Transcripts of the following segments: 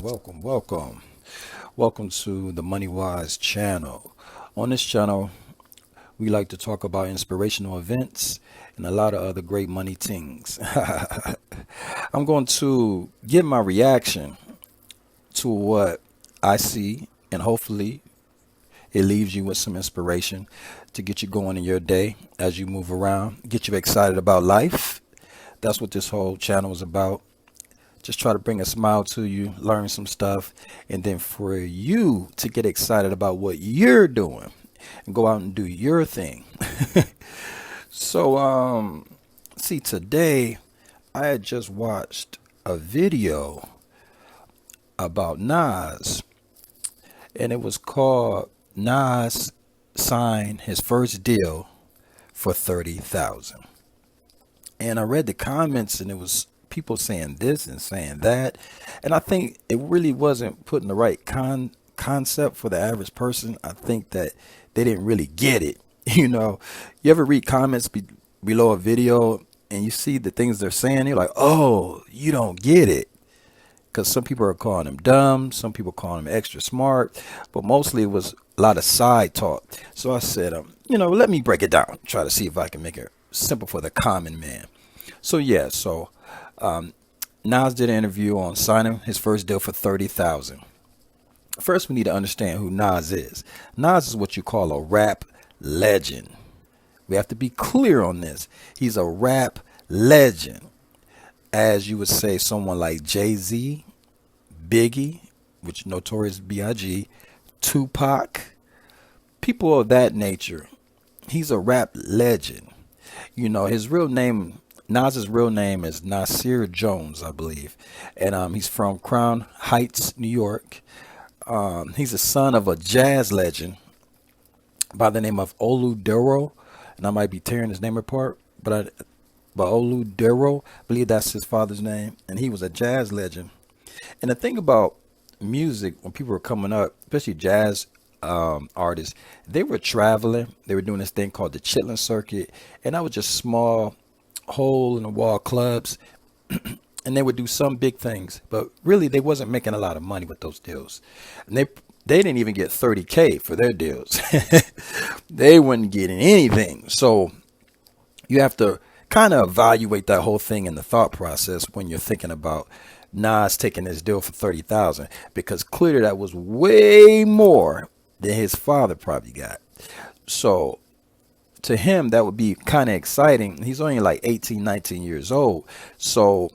Welcome to the MoneyWise Channel. On this channel, we like to talk about inspirational events and a lot of other great money things. I'm going to give my reaction to what I see, and hopefully it leaves you with some inspiration to get you going in your day as you move around, get you excited about life. That's what this whole channel is about. Just try to bring a smile to you, learn some stuff, and then for you to get excited about what you're doing and go out and do your thing. See, today I had just watched a video about Nas, and it was called Nas signed his first deal for 30,000. And I read the comments, and it was people saying this and saying that, and I think it really wasn't putting the right concept for the average person. I think that they didn't really get it. You ever read comments below a video and you see the things they're saying, you're like, oh, you don't get it. Because some people are calling him dumb, some people calling him extra smart, but mostly it was a lot of side talk. So I said, let me break it down, try to see if I can make it simple for the common man. Nas did an interview on signing his first deal for 30,000. First, we need to understand who Nas is. Nas is what you call a rap legend. We have to be clear on this. He's a rap legend. As you would say, someone like Jay-Z, Biggie, which Notorious B.I.G., Tupac, people of that nature. He's a rap legend. His real name, Nas's real name is Nasir Jones, I believe. And he's from Crown Heights, New York. He's the son of a jazz legend by the name of Oludero. And I might be tearing his name apart, but Oludero, I believe that's his father's name. And he was a jazz legend. And the thing about music, when people were coming up, especially jazz artists, they were traveling. They were doing this thing called the chitlin circuit. And that was just small hole in the wall clubs, and they would do some big things, but really they wasn't making a lot of money with those deals. And they didn't even get 30K for their deals. They weren't getting anything. So you have to kind of evaluate that whole thing in the thought process when you're thinking about Nas taking his deal for 30,000, because clearly that was way more than his father probably got. So to him, that would be kind of exciting. He's only like 18, 19 years old. So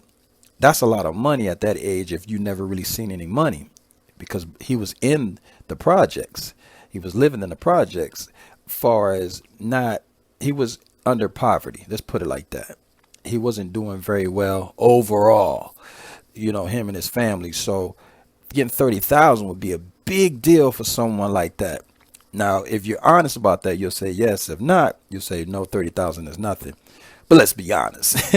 that's a lot of money at that age if you never really seen any money, because he was in the projects. He was living in the projects. He was under poverty. Let's put it like that. He wasn't doing very well overall, him and his family. So getting 30,000 would be a big deal for someone like that. Now, if you're honest about that, you'll say yes. If not, you'll say no, 30,000 is nothing. But let's be honest.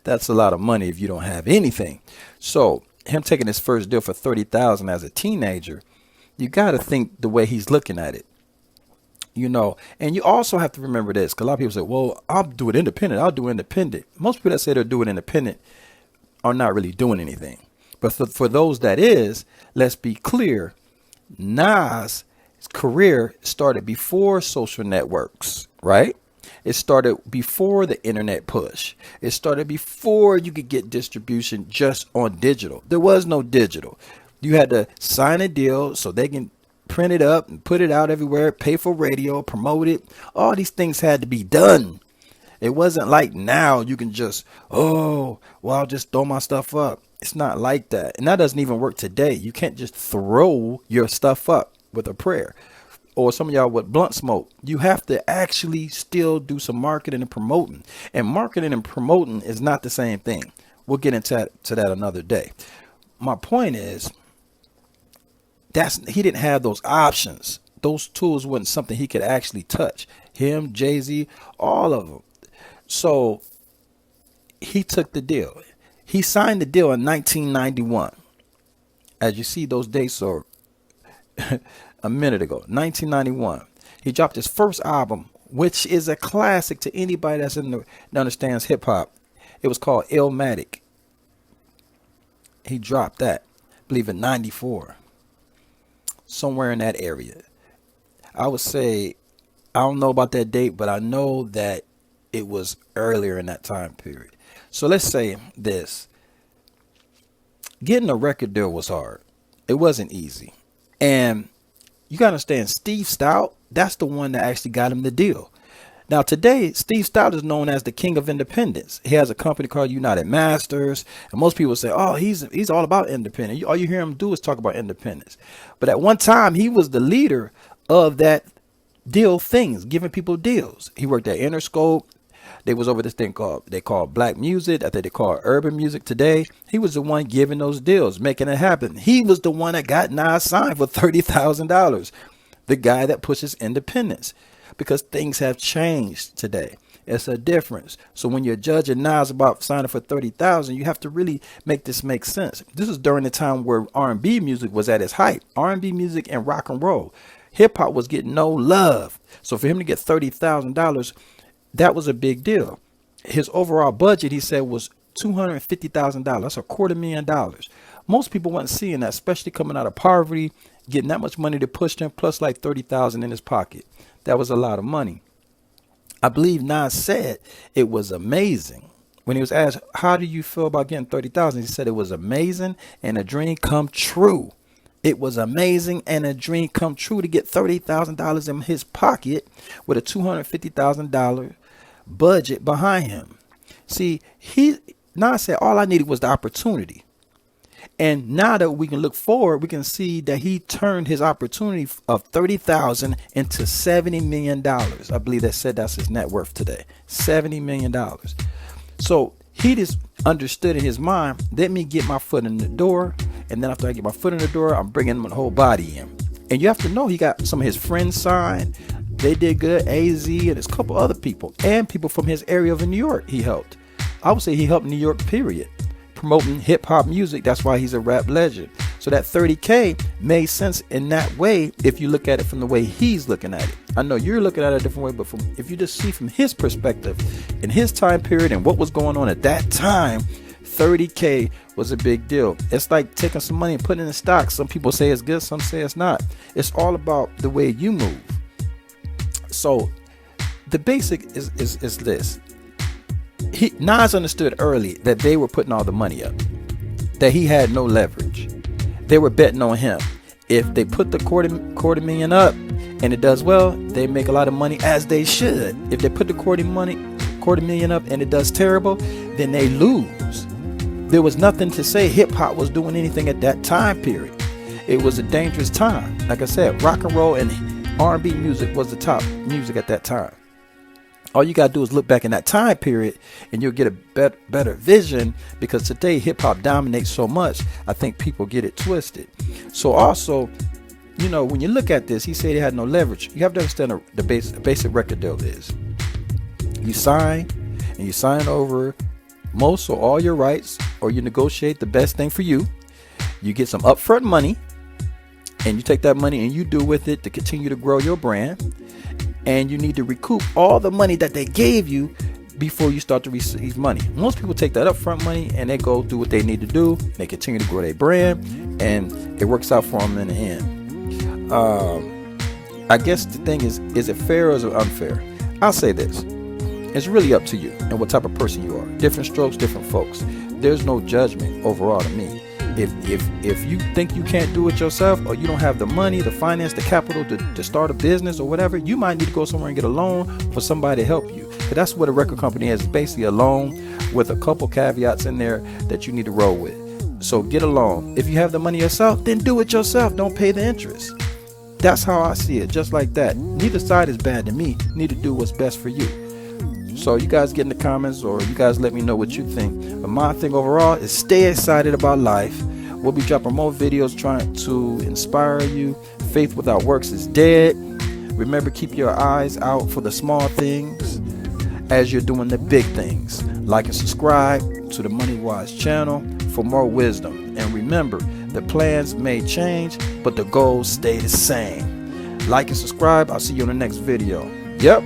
That's a lot of money if you don't have anything. So him taking his first deal for 30,000 as a teenager, you got to think the way he's looking at it. And you also have to remember this, because a lot of people say, well, I'll do it independent. Most people that say they're doing independent are not really doing anything. But for those that is, let's be clear. Nas' career started before social networks, right? It started before the internet push. It started before you could get distribution just on digital. There was no digital. You had to sign a deal so they can print it up and put it out everywhere, pay for radio, promote it. All these things had to be done. It wasn't like now you can just, I'll just throw my stuff up. It's not like that. And that doesn't even work today. You can't just throw your stuff up with a prayer. Or some of y'all with blunt smoke. You have to actually still do some marketing and promoting. And marketing and promoting is not the same thing. We'll get into that another day. My point is, he didn't have those options. Those tools wasn't something he could actually touch. Him, Jay-Z, all of them. So he took the deal. He signed the deal in 1991. As you see, those dates are a minute ago, 1991. He dropped his first album, which is a classic to anybody that understands hip hop. It was called Illmatic. He dropped that. believe in 94, somewhere in that area. I would say, I don't know about that date, but I know that it was earlier in that time period. So let's say this. Getting a record deal was hard. It wasn't easy. And you got to understand, Steve Stout, that's the one that actually got him the deal. Now today, Steve Stout is known as the king of independence. He has a company called United Masters. And most people say, oh, he's all about independence. All you hear him do is talk about independence. But at one time, he was the leader of that deal things, giving people deals. He worked at Interscope. They was over this thing they called black music. I think they call it urban music today. He was the one giving those deals, making it happen. He was the one that got Nas signed for $30,000. The guy that pushes independence, because things have changed today. It's a difference. So when you're judging Nas about signing for $30,000, you have to really make this make sense. This is during the time where R&B music was at its height. R&B music and rock and roll. Hip hop was getting no love. So for him to get $30,000, that was a big deal. His overall budget, he said, was $250,000. That's $250,000. Most people weren't seeing that, especially coming out of poverty, getting that much money to push them, plus like $30,000 in his pocket. That was a lot of money. I believe Nas said it was amazing. When he was asked, how do you feel about getting $30,000? He said it was amazing and a dream come true. It was amazing and a dream come true to get $30,000 in his pocket with a $250,000 budget behind him. See, Nas said all I needed was the opportunity. And now that we can look forward, we can see that he turned his opportunity of $30,000 into $70 million. I believe that's his net worth today, $70 million. So he just understood in his mind, let me get my foot in the door. And then after I get my foot in the door, I'm bringing my whole body in. And you have to know he got some of his friends signed. They did good. AZ and there's a couple other people and people from his area of New York he helped. I would say he helped New York, period. Promoting hip hop music. That's why he's a rap legend. So that $30K made sense in that way if you look at it from the way he's looking at it. I know you're looking at it a different way, but if you just see from his perspective in his time period and what was going on at that time, $30K was a big deal. It's like taking some money and putting it in the stock. Some people say it's good, some say it's not. It's all about the way you move. So the basic is this. Nas understood early that they were putting all the money up, that he had no leverage. They were betting on him. If they put the quarter million up and it does well, they make a lot of money, as they should. If they put the quarter million up and it does terrible, then they lose. There was nothing to say hip hop was doing anything at that time period. It was a dangerous time. Like I said, rock and roll and R&B music was the top music at that time. All you got to do is look back in that time period and you'll get a better vision, because today hip hop dominates so much. I think people get it twisted. So also, you know, when you look at this, he said he had no leverage. You have to understand the basic record deal is you sign and you sign over most or all your rights, or you negotiate the best thing for you. You get some upfront money and you take that money and you do with it to continue to grow your brand. And you need to recoup all the money that they gave you before you start to receive money. Most people take that upfront money and they go do what they need to do. They continue to grow their brand and it works out for them in the end. I guess the thing is it fair or is it unfair? I'll say this. It's really up to you and what type of person you are. Different strokes, different folks. There's no judgment overall to me. If you think you can't do it yourself, or you don't have the money, the finance, the capital to start a business or whatever, you might need to go somewhere and get a loan for somebody to help you. Because that's what a record company is, basically a loan with a couple caveats in there that you need to roll with. So get a loan. If you have the money yourself, then do it yourself. Don't pay the interest. That's how I see it, just like that. Neither side is bad to me. You need to do what's best for you. So you guys get in the comments, or you guys let me know what you think. But my thing overall is stay excited about life. We'll be dropping more videos trying to inspire you. Faith without works is dead. Remember, keep your eyes out for the small things as you're doing the big things. Like and subscribe to the MoneyWise channel for more wisdom. And remember, the plans may change, but the goals stay the same. Like and subscribe. I'll see you in the next video. Yep.